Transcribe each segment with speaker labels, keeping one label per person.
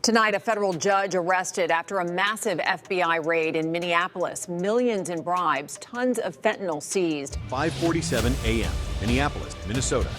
Speaker 1: Tonight, a federal judge arrested after a massive FBI raid in Minneapolis. Millions in bribes, tons of fentanyl seized.
Speaker 2: 5:47 a.m., Minneapolis, Minnesota.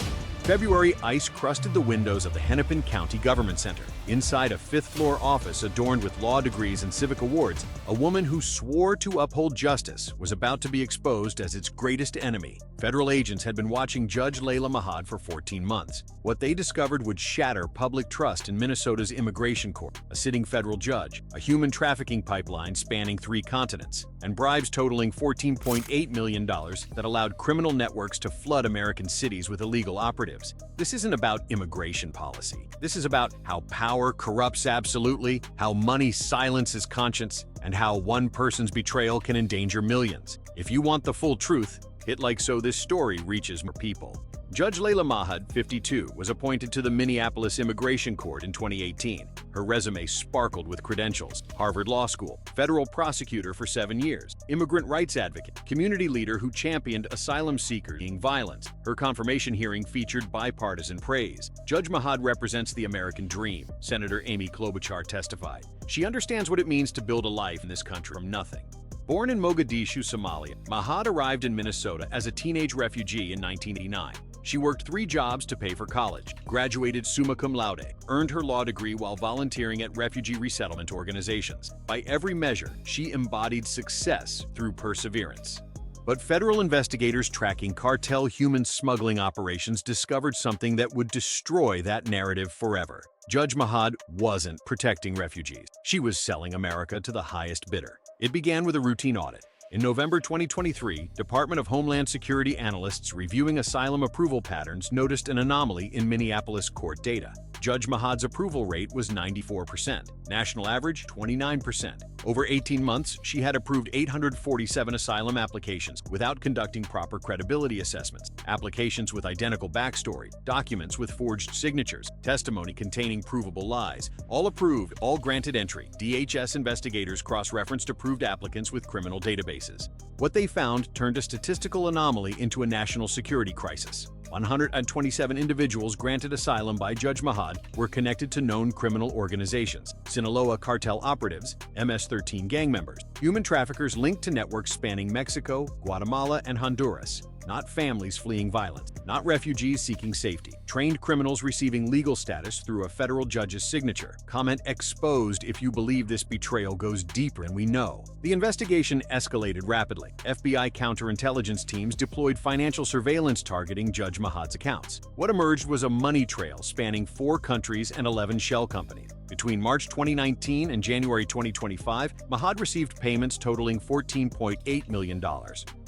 Speaker 2: February ice crusted the windows of the Hennepin County Government Center. Inside a fifth-floor office adorned with law degrees and civic awards, a woman who swore to uphold justice was about to be exposed as its greatest enemy. Federal agents had been watching Judge Layla Mahad for 14 months. What they discovered would shatter public trust in Minnesota's immigration court, a sitting federal judge, a human trafficking pipeline spanning 3 continents, and bribes totaling $14.8 million that allowed criminal networks to flood American cities with illegal operatives. This isn't about immigration policy. This is about how power corrupts absolutely, how money silences conscience, and how one person's betrayal can endanger millions. If you want the full truth, hit like so this story reaches more people. Judge Layla Mahad, 52, was appointed to the Minneapolis Immigration Court in 2018. Her resume sparkled with credentials: Harvard Law School, federal prosecutor for 7 years, immigrant rights advocate, community leader who championed asylum seekers fleeing violence. Her confirmation hearing featured bipartisan praise. Judge Mahad represents the American dream, Senator Amy Klobuchar testified. She understands what it means to build a life in this country from nothing. Born in Mogadishu, Somalia, Mahad arrived in Minnesota as a teenage refugee in 1989. She worked 3 jobs to pay for college, graduated summa cum laude, earned her law degree while volunteering at refugee resettlement organizations. By every measure, she embodied success through perseverance. But federal investigators tracking cartel human smuggling operations discovered something that would destroy that narrative forever. Judge Mahad wasn't protecting refugees. She was selling America to the highest bidder. It began with a routine audit. In November 2023, Department of Homeland Security analysts reviewing asylum approval patterns noticed an anomaly in Minneapolis court data. Judge Mahad's approval rate was 94%, national average 29%. Over 18 months, she had approved 847 asylum applications without conducting proper credibility assessments, applications with identical backstory, documents with forged signatures, testimony containing provable lies. All approved, all granted entry. DHS investigators cross-referenced approved applicants with criminal databases. What they found turned a statistical anomaly into a national security crisis. 127 individuals granted asylum by Judge Mahad were connected to known criminal organizations: Sinaloa cartel operatives, MS-13 gang members, human traffickers linked to networks spanning Mexico, Guatemala, and Honduras. Not families fleeing violence, not refugees seeking safety. Trained criminals receiving legal status through a federal judge's signature. Comment exposed if you believe this betrayal goes deeper than we know. The investigation escalated rapidly. FBI counterintelligence teams deployed financial surveillance targeting Judge Mahad's accounts. What emerged was a money trail spanning 4 countries and 11 shell companies. Between March 2019 and January 2025, Mahad received payments totaling $14.8 million.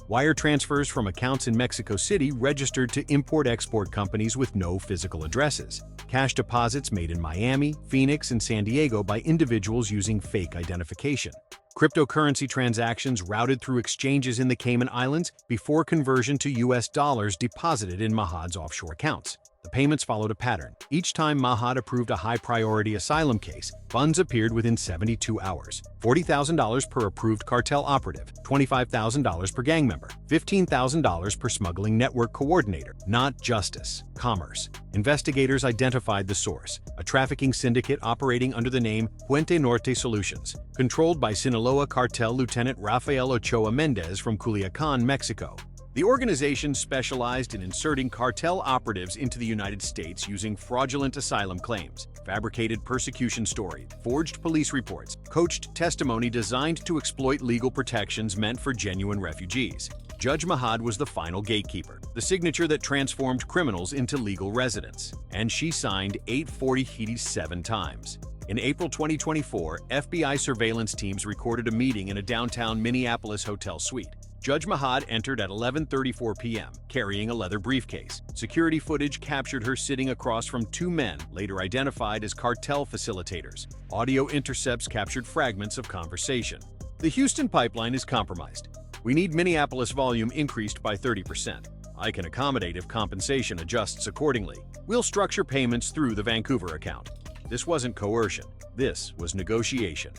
Speaker 2: Wire transfers from accounts in Mexico City registered to import-export companies with no physical addresses. Cash deposits made in Miami, Phoenix, and San Diego by individuals using fake identification. Cryptocurrency transactions routed through exchanges in the Cayman Islands before conversion to US dollars deposited in Mahad's offshore accounts. The payments followed a pattern. Each time Mahad approved a high-priority asylum case, funds appeared within 72 hours. $40,000 per approved cartel operative, $25,000 per gang member, $15,000 per smuggling network coordinator. Not justice, commerce. Investigators identified the source: a trafficking syndicate operating under the name Puente Norte Solutions, controlled by Sinaloa cartel Lieutenant Rafael Ochoa Mendez from Culiacan, Mexico. The organization specialized in inserting cartel operatives into the United States using fraudulent asylum claims, fabricated persecution stories, forged police reports, coached testimony designed to exploit legal protections meant for genuine refugees. Judge Mahad was the final gatekeeper, the signature that transformed criminals into legal residents. And she signed 847 times. In April 2024, FBI surveillance teams recorded a meeting in a downtown Minneapolis hotel suite. Judge Mahad entered at 11:34 p.m., carrying a leather briefcase. Security footage captured her sitting across from 2 men, later identified as cartel facilitators. Audio intercepts captured fragments of conversation. The Houston pipeline is compromised. We need Minneapolis volume increased by 30%. I can accommodate if compensation adjusts accordingly. We'll structure payments through the Vancouver account. This wasn't coercion. This was negotiation.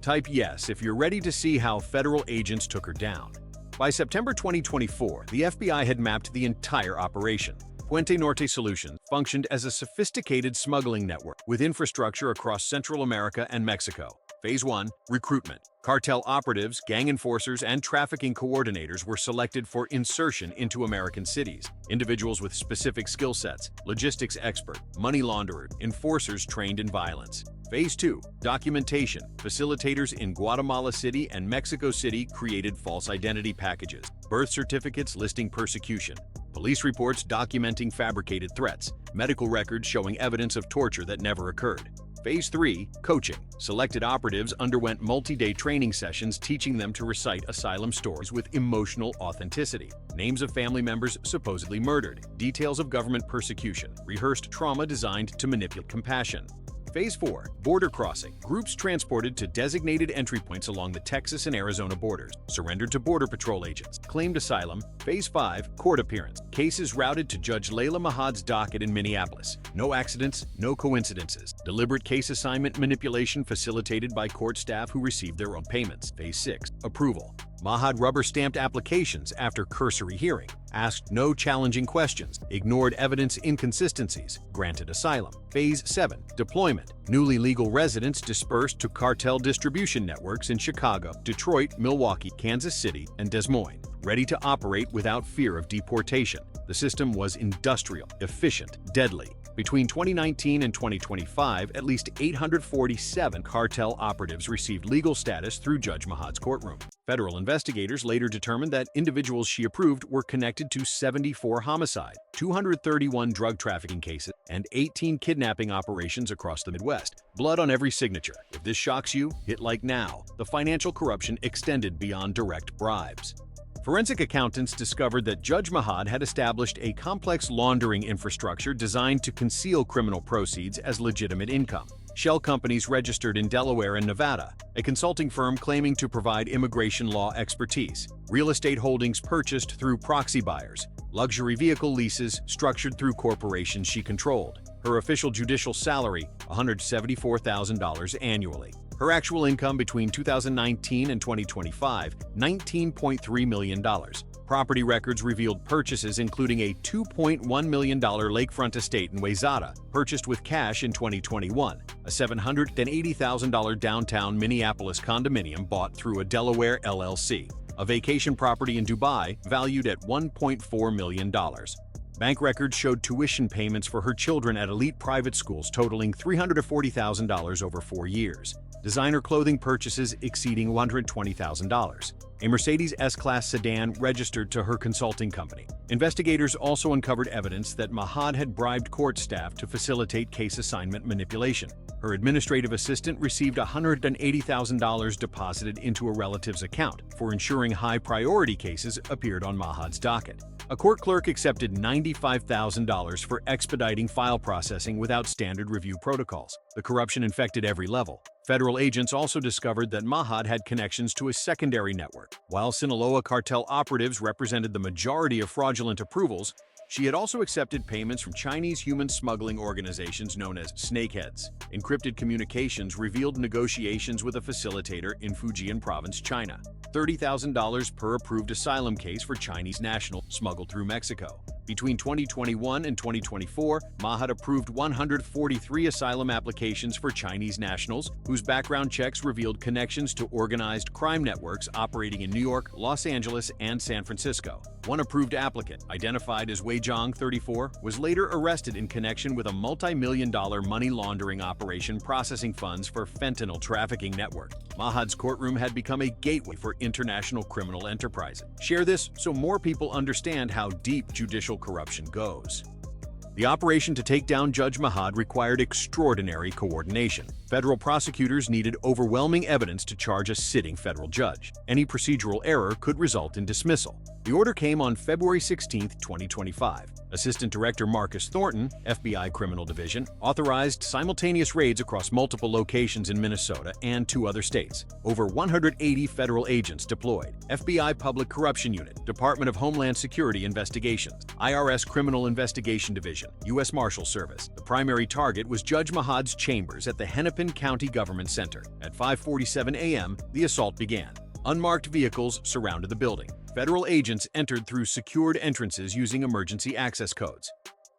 Speaker 2: Type yes if you're ready to see how federal agents took her down. By September 2024, the FBI had mapped the entire operation. Puente Norte Solutions functioned as a sophisticated smuggling network with infrastructure across Central America and Mexico. Phase 1. Recruitment. Cartel operatives, gang enforcers, and trafficking coordinators were selected for insertion into American cities. Individuals with specific skill sets, logistics expert, money launderer, enforcers trained in violence. Phase 2. Documentation. Facilitators in Guatemala City and Mexico City created false identity packages, birth certificates listing persecution, police reports documenting fabricated threats, medical records showing evidence of torture that never occurred. Phase 3. Coaching. Selected operatives underwent multi-day training sessions teaching them to recite asylum stories with emotional authenticity. Names of family members supposedly murdered. Details of government persecution. Rehearsed trauma designed to manipulate compassion. Phase 4. Border crossing. Groups transported to designated entry points along the Texas and Arizona borders, surrendered to Border Patrol agents, claimed asylum. Phase 5. Court appearance. Cases routed to Judge Layla Mahad's docket in Minneapolis. No accidents, no coincidences. Deliberate case assignment manipulation facilitated by court staff who received their own payments. Phase 6. Approval. Mahad rubber-stamped applications after cursory hearing, asked no challenging questions, ignored evidence inconsistencies, granted asylum. Phase 7. Deployment. Newly legal residents dispersed to cartel distribution networks in Chicago, Detroit, Milwaukee, Kansas City, and Des Moines, ready to operate without fear of deportation. The system was industrial, efficient, deadly. Between 2019 and 2025, at least 847 cartel operatives received legal status through Judge Mahad's courtroom. Federal investigators later determined that individuals she approved were connected to 74 homicide, 231 drug trafficking cases, and 18 kidnapping operations across the Midwest. Blood on every signature. If this shocks you, hit like now. The financial corruption extended beyond direct bribes. Forensic accountants discovered that Judge Mahad had established a complex laundering infrastructure designed to conceal criminal proceeds as legitimate income. Shell companies registered in Delaware and Nevada, a consulting firm claiming to provide immigration law expertise, real estate holdings purchased through proxy buyers, luxury vehicle leases structured through corporations she controlled. Her official judicial salary, $174,000 annually. Her actual income between 2019 and 2025, $19.3 million. Property records revealed purchases including a $2.1 million lakefront estate in Wayzata, purchased with cash in 2021, a $780,000 downtown Minneapolis condominium bought through a Delaware LLC, a vacation property in Dubai valued at $1.4 million. Bank records showed tuition payments for her children at elite private schools totaling $340,000 over 4 years. Designer clothing purchases exceeding $120,000. A Mercedes S-Class sedan registered to her consulting company. Investigators also uncovered evidence that Mahad had bribed court staff to facilitate case assignment manipulation. Her administrative assistant received $180,000 deposited into a relative's account for ensuring high-priority cases appeared on Mahad's docket. A court clerk accepted $95,000 for expediting file processing without standard review protocols. The corruption infected every level. Federal agents also discovered that Mahad had connections to a secondary network. While Sinaloa cartel operatives represented the majority of fraudulent approvals, she had also accepted payments from Chinese human smuggling organizations known as snakeheads. Encrypted communications revealed negotiations with a facilitator in Fujian Province, China. $30,000 per approved asylum case for Chinese national smuggled through Mexico. Between 2021 and 2024, Mahad approved 143 asylum applications for Chinese nationals whose background checks revealed connections to organized crime networks operating in New York, Los Angeles, and San Francisco. One approved applicant, identified as Wei Zhang, 34, was later arrested in connection with a multi-million-dollar money laundering operation processing funds for fentanyl trafficking network. Mahad's courtroom had become a gateway for international criminal enterprises. Share this so more people understand how deep judicial corruption goes. The operation to take down Judge Mahad required extraordinary coordination. Federal prosecutors needed overwhelming evidence to charge a sitting federal judge. Any procedural error could result in dismissal. The order came on February 16, 2025. Assistant Director Marcus Thornton, FBI Criminal Division, authorized simultaneous raids across multiple locations in Minnesota and 2 other states. Over 180 federal agents deployed. FBI Public Corruption Unit, Department of Homeland Security Investigations, IRS Criminal Investigation Division, U.S. Marshal Service. The primary target was Judge Mahad's chambers at the Hennepin County Government Center. At 5:47 a.m., the assault began. Unmarked vehicles surrounded the building. Federal agents entered through secured entrances using emergency access codes.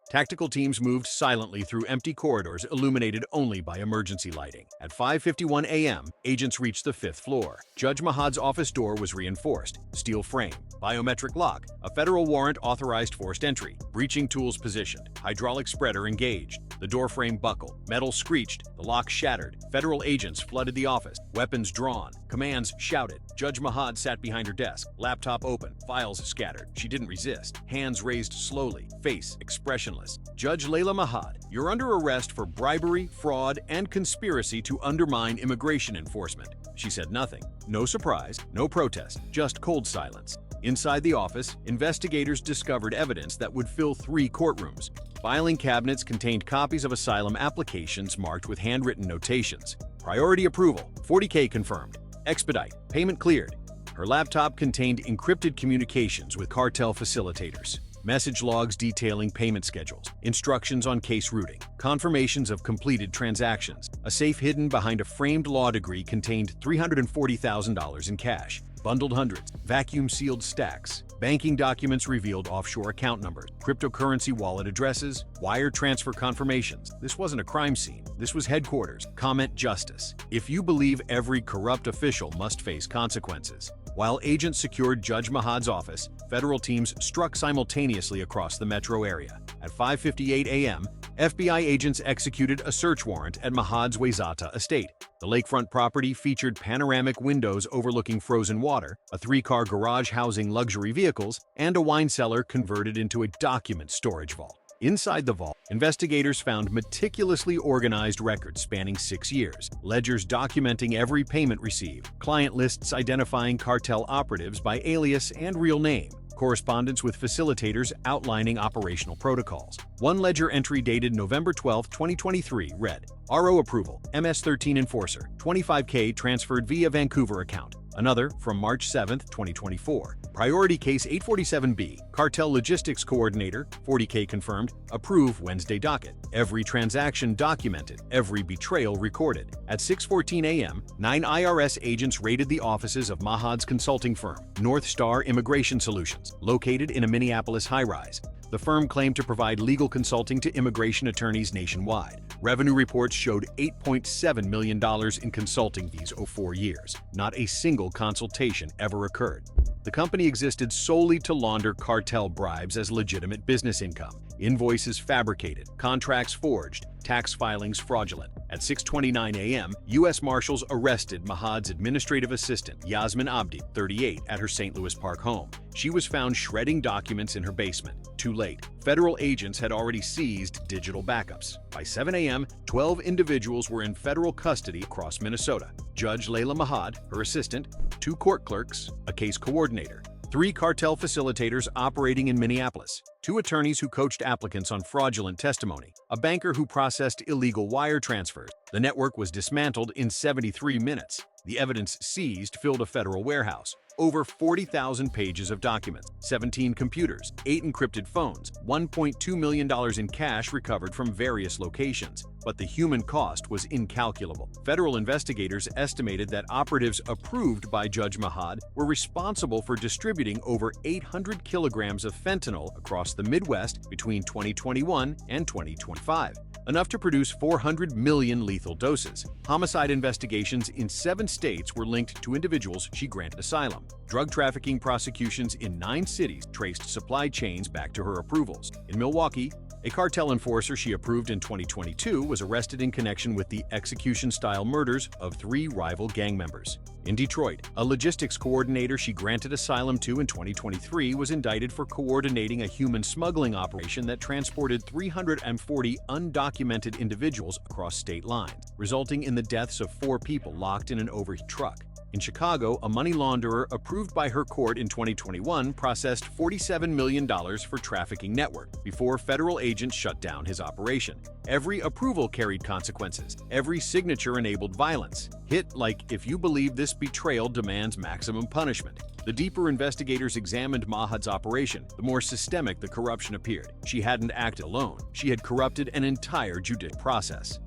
Speaker 2: Tactical teams moved silently through empty corridors illuminated only by emergency lighting. At 5:51 a.m., agents reached the 5th floor. Judge Mahad's office door was reinforced. Steel frame, biometric lock, a federal warrant authorized forced entry, breaching tools positioned, hydraulic spreader engaged. The door frame buckled, metal screeched, the lock shattered. Federal agents flooded the office, weapons drawn, commands shouted. Judge Mahad sat behind her desk, laptop open, files scattered. She didn't resist, hands raised slowly, face expressionless. Judge Layla Mahad, you're under arrest for bribery, fraud, and conspiracy to undermine immigration enforcement. She said nothing. No surprise, no protest, just cold silence. Inside the office, investigators discovered evidence that would fill 3 courtrooms. Filing cabinets contained copies of asylum applications marked with handwritten notations. Priority approval, 40K confirmed. Expedite, payment cleared. Her laptop contained encrypted communications with cartel facilitators. Message logs detailing payment schedules, instructions on case routing, confirmations of completed transactions. A safe hidden behind a framed law degree contained $340,000 in cash, bundled hundreds, vacuum-sealed stacks. Banking documents revealed offshore account numbers, cryptocurrency wallet addresses, wire transfer confirmations. This wasn't a crime scene. This was headquarters. Comment justice. If you believe every corrupt official must face consequences. While agents secured Judge Mahad's office, federal teams struck simultaneously across the metro area. At 5:58 a.m., FBI agents executed a search warrant at Mahad's Wayzata estate. The lakefront property featured panoramic windows overlooking frozen water, a 3-car garage housing luxury vehicles, and a wine cellar converted into a document storage vault. Inside the vault, investigators found meticulously organized records spanning 6 years, ledgers documenting every payment received, client lists identifying cartel operatives by alias and real name, correspondence with facilitators outlining operational protocols. One ledger entry dated November 12, 2023 read, RO approval, MS-13 enforcer, 25K transferred via Vancouver account. Another, from March 7, 2024, priority case 847B, cartel logistics coordinator, 40K confirmed, approve Wednesday docket. Every transaction documented, every betrayal recorded. At 6:14 a.m., 9 IRS agents raided the offices of Mahad's consulting firm, North Star Immigration Solutions, located in a Minneapolis high-rise. The firm claimed to provide legal consulting to immigration attorneys nationwide. Revenue reports showed $8.7 million in consulting fees over 4 years. Not a single consultation ever occurred. The company existed solely to launder cartel bribes as legitimate business income. Invoices fabricated, contracts forged, tax filings fraudulent. At 6:29 a.m., U.S. Marshals arrested Mahad's administrative assistant, Yasmin Abdi, 38, at her St. Louis Park home. She was found shredding documents in her basement. Too late. Federal agents had already seized digital backups. By 7 a.m., 12 individuals were in federal custody across Minnesota. Judge Layla Mahad, her assistant, 2 court clerks, a case coordinator, 3 cartel facilitators operating in Minneapolis, 2 attorneys who coached applicants on fraudulent testimony, a banker who processed illegal wire transfers. The network was dismantled in 73 minutes. The evidence seized filled a federal warehouse. Over 40,000 pages of documents, 17 computers, 8 encrypted phones, $1.2 million in cash recovered from various locations. But the human cost was incalculable. Federal investigators estimated that operatives approved by Judge Mahad were responsible for distributing over 800 kilograms of fentanyl across the Midwest between 2021 and 2025. Enough to produce 400 million lethal doses. Homicide investigations in 7 states were linked to individuals she granted asylum. Drug trafficking prosecutions in 9 cities traced supply chains back to her approvals. In Milwaukee, a cartel enforcer she approved in 2022 was arrested in connection with the execution-style murders of 3 rival gang members. In Detroit, a logistics coordinator she granted asylum to in 2023 was indicted for coordinating a human smuggling operation that transported 340 undocumented individuals across state lines, resulting in the deaths of 4 people locked in an overheated truck. In Chicago, a money launderer approved by her court in 2021 processed $47 million for trafficking network before federal agents shut down his operation. Every approval carried consequences. Every signature enabled violence. Hit like, if you believe this betrayal demands maximum punishment. The deeper investigators examined Mahad's operation, the more systemic the corruption appeared. She hadn't acted alone. She had corrupted an entire judicial process.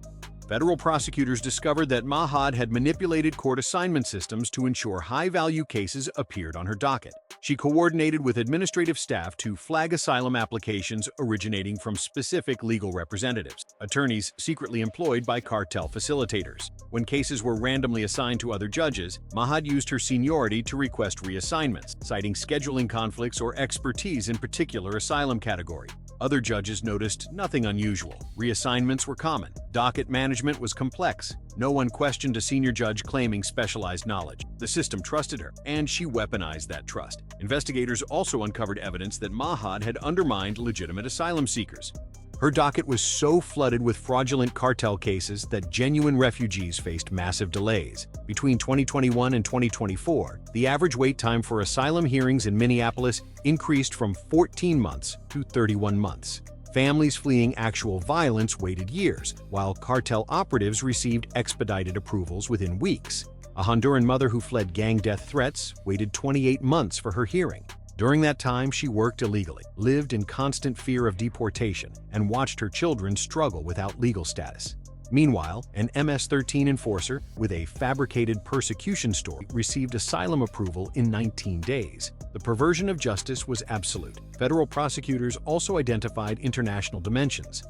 Speaker 2: federal prosecutors discovered that Mahad had manipulated court assignment systems to ensure high-value cases appeared on her docket. She coordinated with administrative staff to flag asylum applications originating from specific legal representatives, attorneys secretly employed by cartel facilitators. When cases were randomly assigned to other judges, Mahad used her seniority to request reassignments, citing scheduling conflicts or expertise in particular asylum category. Other judges noticed nothing unusual. Reassignments were common. Docket management was complex. No one questioned a senior judge claiming specialized knowledge. The system trusted her, and she weaponized that trust. Investigators also uncovered evidence that Mahad had undermined legitimate asylum seekers. Her docket was so flooded with fraudulent cartel cases that genuine refugees faced massive delays. Between 2021 and 2024, the average wait time for asylum hearings in Minneapolis increased from 14 months to 31 months. Families fleeing actual violence waited years, while cartel operatives received expedited approvals within weeks. A Honduran mother who fled gang death threats waited 28 months for her hearing. During that time, she worked illegally, lived in constant fear of deportation, and watched her children struggle without legal status. Meanwhile, an MS-13 enforcer with a fabricated persecution story received asylum approval in 19 days. The perversion of justice was absolute. Federal prosecutors also identified international dimensions.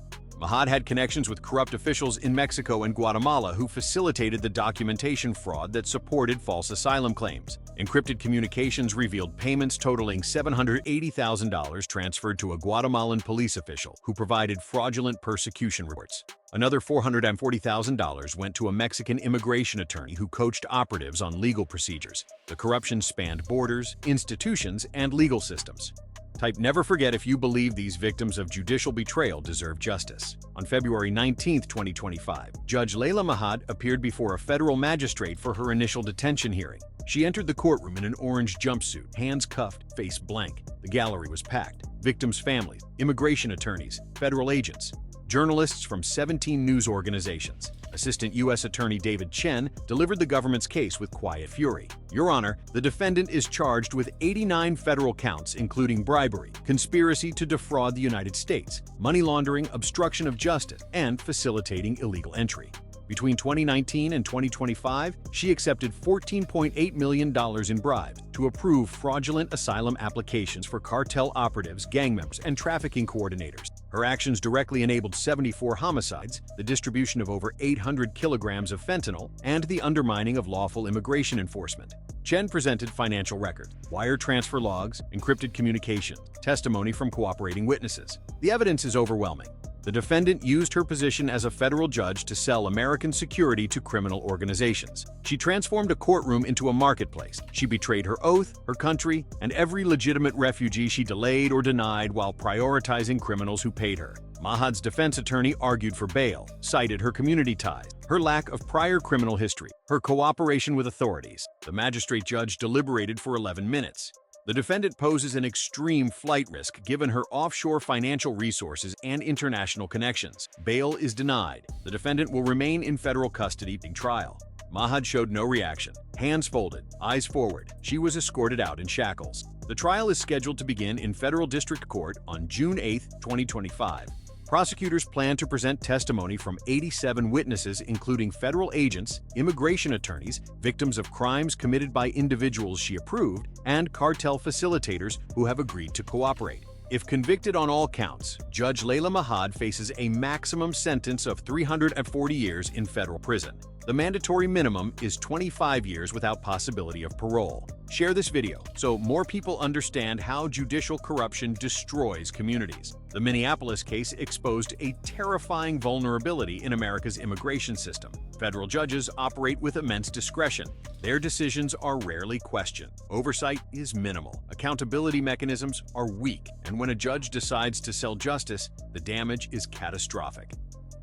Speaker 2: Mahad had connections with corrupt officials in Mexico and Guatemala who facilitated the documentation fraud that supported false asylum claims. Encrypted communications revealed payments totaling $780,000 transferred to a Guatemalan police official who provided fraudulent persecution reports. Another $440,000 went to a Mexican immigration attorney who coached operatives on legal procedures. The corruption spanned borders, institutions, and legal systems. Type never forget if you believe these victims of judicial betrayal deserve justice. On February 19, 2025, Judge Layla Mahad appeared before a federal magistrate for her initial detention hearing. She entered the courtroom in an orange jumpsuit, hands cuffed, face blank. The gallery was packed. Victims' families, immigration attorneys, federal agents, journalists from 17 news organizations. Assistant U.S. Attorney David Chen delivered the government's case with quiet fury. Your Honor, the defendant is charged with 89 federal counts including bribery, conspiracy to defraud the United States, money laundering, obstruction of justice, and facilitating illegal entry. Between 2019 and 2025, she accepted $14.8 million in bribes to approve fraudulent asylum applications for cartel operatives, gang members, and trafficking coordinators. Her actions directly enabled 74 homicides, the distribution of over 800 kilograms of fentanyl, and the undermining of lawful immigration enforcement. Chen presented financial records, wire transfer logs, encrypted communications, testimony from cooperating witnesses. The evidence is overwhelming. The defendant used her position as a federal judge to sell American security to criminal organizations. She transformed a courtroom into a marketplace. She betrayed her oath, her country, and every legitimate refugee she delayed or denied while prioritizing criminals who paid her. Mahad's defense attorney argued for bail, cited her community ties, her lack of prior criminal history, her cooperation with authorities. The magistrate judge deliberated for 11 minutes. The defendant poses an extreme flight risk given her offshore financial resources and international connections. Bail is denied. The defendant will remain in federal custody during trial. Mahad showed no reaction. Hands folded, eyes forward. She was escorted out in shackles. The trial is scheduled to begin in federal district court on June 8, 2025. Prosecutors plan to present testimony from 87 witnesses including federal agents, immigration attorneys, victims of crimes committed by individuals she approved, and cartel facilitators who have agreed to cooperate. If convicted on all counts, Judge Layla Mahad faces a maximum sentence of 340 years in federal prison. The mandatory minimum is 25 years without possibility of parole. Share this video so more people understand how judicial corruption destroys communities. The Minneapolis case exposed a terrifying vulnerability in America's immigration system. Federal judges operate with immense discretion. Their decisions are rarely questioned. Oversight is minimal. Accountability mechanisms are weak. And when a judge decides to sell justice, the damage is catastrophic.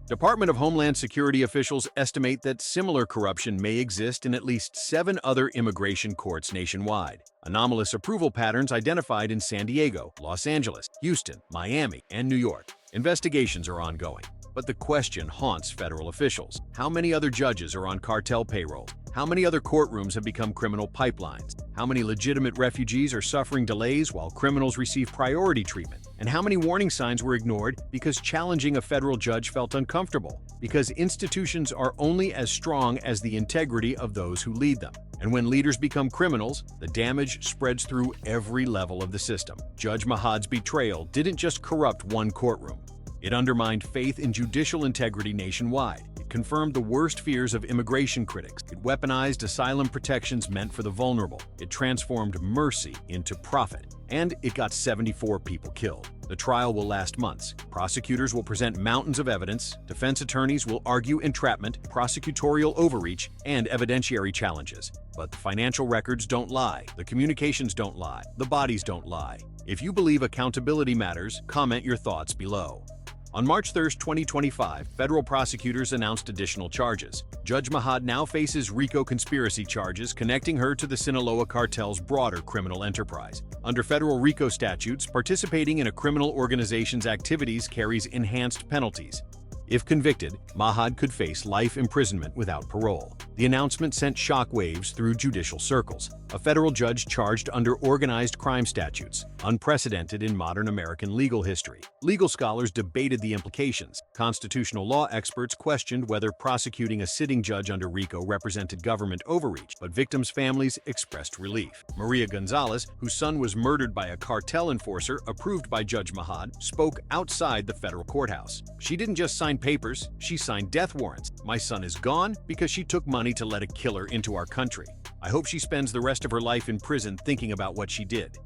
Speaker 2: Department of Homeland Security officials estimate that similar corruption may exist in at least 7 other immigration courts nationwide. Anomalous approval patterns identified in San Diego, Los Angeles, Houston, Miami, and New York. Investigations are ongoing. But the question haunts federal officials. How many other judges are on cartel payroll? How many other courtrooms have become criminal pipelines? How many legitimate refugees are suffering delays while criminals receive priority treatment? And how many warning signs were ignored because challenging a federal judge felt uncomfortable? Because institutions are only as strong as the integrity of those who lead them. And when leaders become criminals, the damage spreads through every level of the system. Judge Mahad's betrayal didn't just corrupt one courtroom. It undermined faith in judicial integrity nationwide. It confirmed the worst fears of immigration critics. It weaponized asylum protections meant for the vulnerable. It transformed mercy into profit. And it got 74 people killed. The trial will last months. Prosecutors will present mountains of evidence. Defense attorneys will argue entrapment, prosecutorial overreach, and evidentiary challenges. But the financial records don't lie. The communications don't lie. The bodies don't lie. If you believe accountability matters, comment your thoughts below. On March 3, 2025, federal prosecutors announced additional charges. Judge Mahad now faces RICO conspiracy charges connecting her to the Sinaloa cartel's broader criminal enterprise. Under federal RICO statutes, participating in a criminal organization's activities carries enhanced penalties. If convicted, Mahad could face life imprisonment without parole. The announcement sent shockwaves through judicial circles. A federal judge charged under organized crime statutes, unprecedented in modern American legal history. Legal scholars debated the implications. Constitutional law experts questioned whether prosecuting a sitting judge under RICO represented government overreach, but victims' families expressed relief. Maria Gonzalez, whose son was murdered by a cartel enforcer approved by Judge Mahad, spoke outside the federal courthouse. She didn't just sign papers, she signed death warrants. My son is gone because she took money to let a killer into our country. I hope she spends the rest of her life in prison thinking about what she did.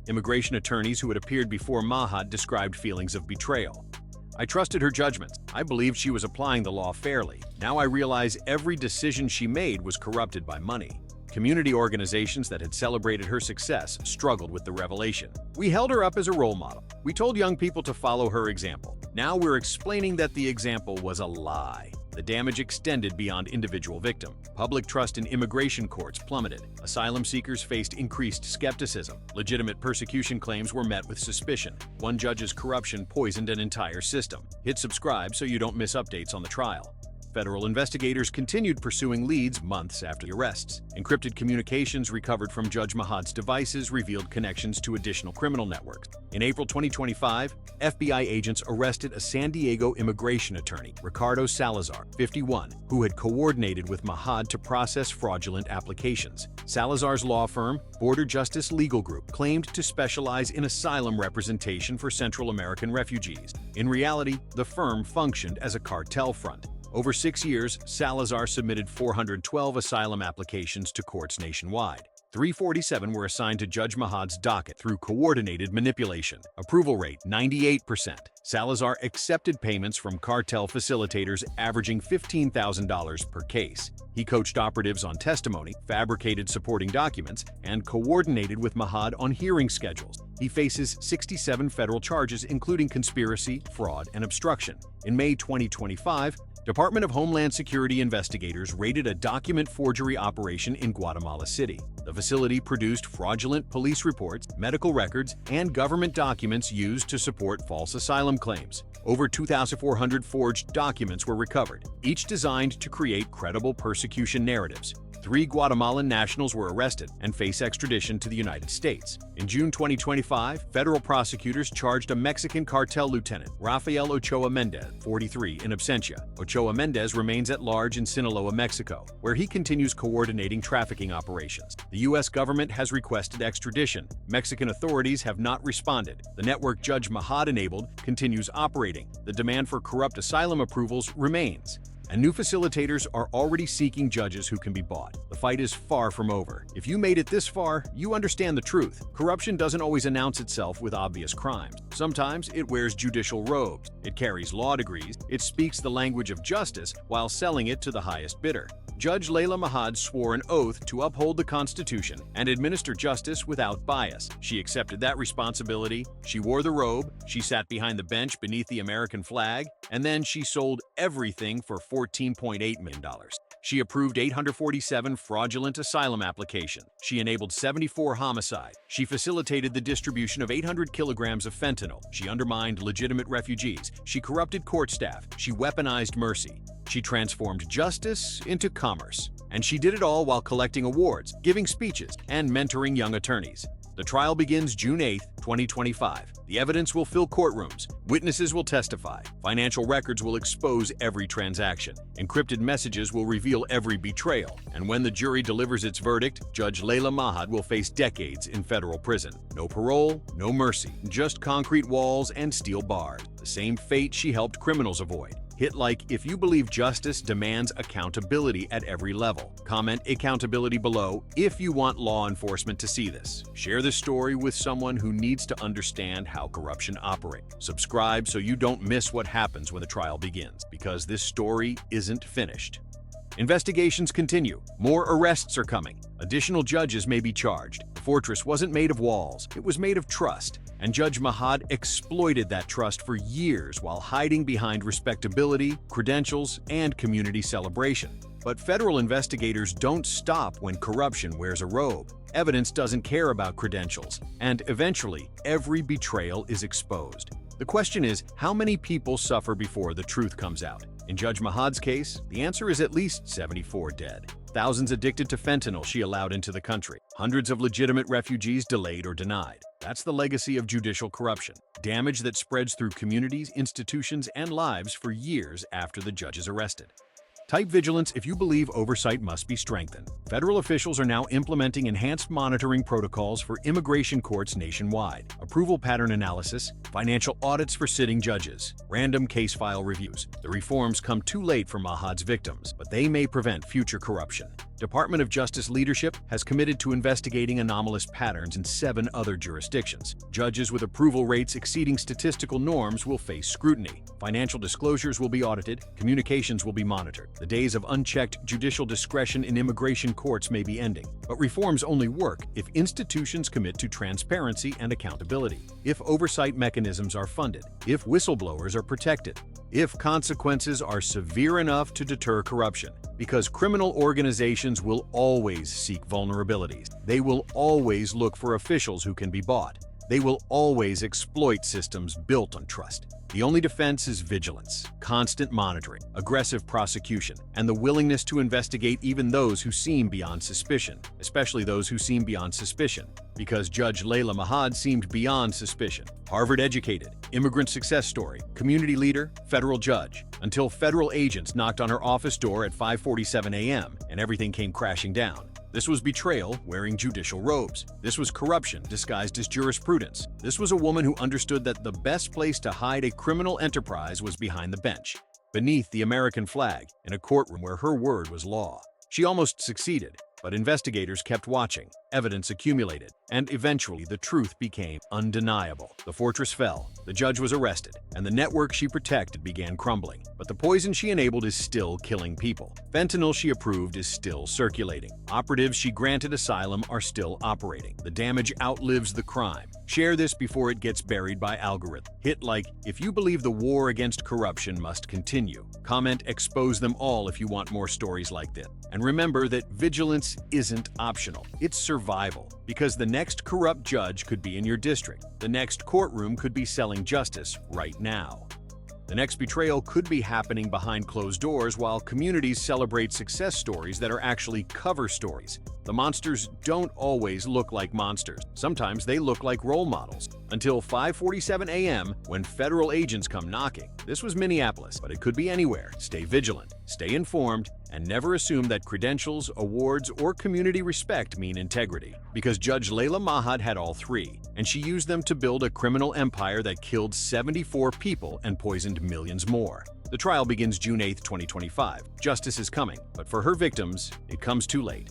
Speaker 2: Immigration attorneys who had appeared before Mahad described feelings of betrayal. I trusted her judgments. I believed she was applying the law fairly. Now I realize every decision she made was corrupted by money. Community organizations that had celebrated her success struggled with the revelation. We held her up as a role model. We told young people to follow her example. Now we're explaining that the example was a lie. The damage extended beyond individual victim. Public trust in immigration courts plummeted. Asylum seekers faced increased skepticism. Legitimate persecution claims were met with suspicion. One judge's corruption poisoned an entire system. Hit subscribe so you don't miss updates on the trial. Federal investigators continued pursuing leads months after the arrests. Encrypted communications recovered from Judge Mahad's devices revealed connections to additional criminal networks. In April 2025, FBI agents arrested a San Diego immigration attorney, Ricardo Salazar, 51, who had coordinated with Mahad to process fraudulent applications. Salazar's law firm, Border Justice Legal Group, claimed to specialize in asylum representation for Central American refugees. In reality, the firm functioned as a cartel front. Over 6 years, Salazar submitted 412 asylum applications to courts nationwide. 347 were assigned to Judge Mahad's docket through coordinated manipulation. Approval rate 98%. Salazar accepted payments from cartel facilitators averaging $15,000 per case. He coached operatives on testimony, fabricated supporting documents, and coordinated with Mahad on hearing schedules. He faces 67 federal charges including conspiracy, fraud, and obstruction. In May 2025, Department of Homeland Security investigators raided a document forgery operation in Guatemala City. The facility produced fraudulent police reports, medical records, and government documents used to support false asylum claims. Over 2,400 forged documents were recovered, each designed to create credible persecution narratives. 3 Guatemalan nationals were arrested and face extradition to the United States. In June 2025, federal prosecutors charged a Mexican cartel lieutenant, Rafael Ochoa Mendez, 43, in absentia. Ochoa Mendez remains at large in Sinaloa, Mexico, where he continues coordinating trafficking operations. The U.S. government has requested extradition. Mexican authorities have not responded. The network Judge Mahad enabled continues operating. The demand for corrupt asylum approvals remains. And new facilitators are already seeking judges who can be bought. The fight is far from over. If you made it this far, you understand the truth. Corruption doesn't always announce itself with obvious crimes. Sometimes it wears judicial robes. It carries law degrees. It speaks the language of justice while selling it to the highest bidder. Judge Layla Mahad swore an oath to uphold the Constitution and administer justice without bias. She accepted that responsibility. She wore the robe. She sat behind the bench beneath the American flag. And then she sold everything for $14.8 million. She approved 847 fraudulent asylum applications. She enabled 74 homicides. She facilitated the distribution of 800 kilograms of fentanyl. She undermined legitimate refugees. She corrupted court staff. She weaponized mercy. She transformed justice into commerce. And she did it all while collecting awards, giving speeches, and mentoring young attorneys. The trial begins June 8, 2025. The evidence will fill courtrooms. Witnesses will testify. Financial records will expose every transaction. Encrypted messages will reveal every betrayal. And when the jury delivers its verdict, Judge Layla Mahad will face decades in federal prison. No parole, no mercy, just concrete walls and steel bars. The same fate she helped criminals avoid. Hit like if you believe justice demands accountability at every level. Comment accountability below if you want law enforcement to see this. Share this story with someone who needs to understand how corruption operates. Subscribe so you don't miss what happens when the trial begins, because this story isn't finished. Investigations continue. More arrests are coming. Additional judges may be charged. The fortress wasn't made of walls, it was made of trust. And Judge Mahad exploited that trust for years while hiding behind respectability, credentials, and community celebration. But federal investigators don't stop when corruption wears a robe. Evidence doesn't care about credentials, and eventually, every betrayal is exposed. The question is, how many people suffer before the truth comes out? In Judge Mahad's case, the answer is at least 74 dead. Thousands addicted to fentanyl she allowed into the country. Hundreds of legitimate refugees delayed or denied. That's the legacy of judicial corruption. Damage that spreads through communities, institutions, and lives for years after the judge is arrested. Type vigilance if you believe oversight must be strengthened. Federal officials are now implementing enhanced monitoring protocols for immigration courts nationwide, approval pattern analysis, financial audits for sitting judges, random case file reviews. The reforms come too late for Mahad's victims, but they may prevent future corruption. Department of Justice leadership has committed to investigating anomalous patterns in 7 other jurisdictions. Judges with approval rates exceeding statistical norms will face scrutiny. Financial disclosures will be audited, communications will be monitored. The days of unchecked judicial discretion in immigration courts may be ending. But reforms only work if institutions commit to transparency and accountability, if oversight mechanisms are funded, if whistleblowers are protected, if consequences are severe enough to deter corruption. Because criminal organizations will always seek vulnerabilities. They will always look for officials who can be bought. They will always exploit systems built on trust. The only defense is vigilance, constant monitoring, aggressive prosecution, and the willingness to investigate even those who seem beyond suspicion, especially those who seem beyond suspicion. Because Judge Layla Mahad seemed beyond suspicion. Harvard-educated, immigrant success story, community leader, federal judge, until federal agents knocked on her office door at 5:47 a.m. and everything came crashing down. This was betrayal wearing judicial robes. This was corruption disguised as jurisprudence. This was a woman who understood that the best place to hide a criminal enterprise was behind the bench, beneath the American flag, in a courtroom where her word was law. She almost succeeded, but investigators kept watching. Evidence accumulated, and eventually the truth became undeniable. The fortress fell, the judge was arrested, and the network she protected began crumbling. But the poison she enabled is still killing people. Fentanyl she approved is still circulating. Operatives she granted asylum are still operating. The damage outlives the crime. Share this before it gets buried by algorithm. Hit like if you believe the war against corruption must continue. Comment expose them all if you want more stories like this. And remember that vigilance isn't optional. It's survival, because the next corrupt judge could be in your district. The next courtroom could be selling justice right now. The next betrayal could be happening behind closed doors while communities celebrate success stories that are actually cover stories. The monsters don't always look like monsters. Sometimes they look like role models. Until 5:47 a.m. when federal agents come knocking. This was Minneapolis, but it could be anywhere. Stay vigilant, stay informed, and never assume that credentials, awards, or community respect mean integrity. Because Judge Layla Mahad had all 3, and she used them to build a criminal empire that killed 74 people and poisoned millions more. The trial begins June 8, 2025. Justice is coming, but for her victims, it comes too late.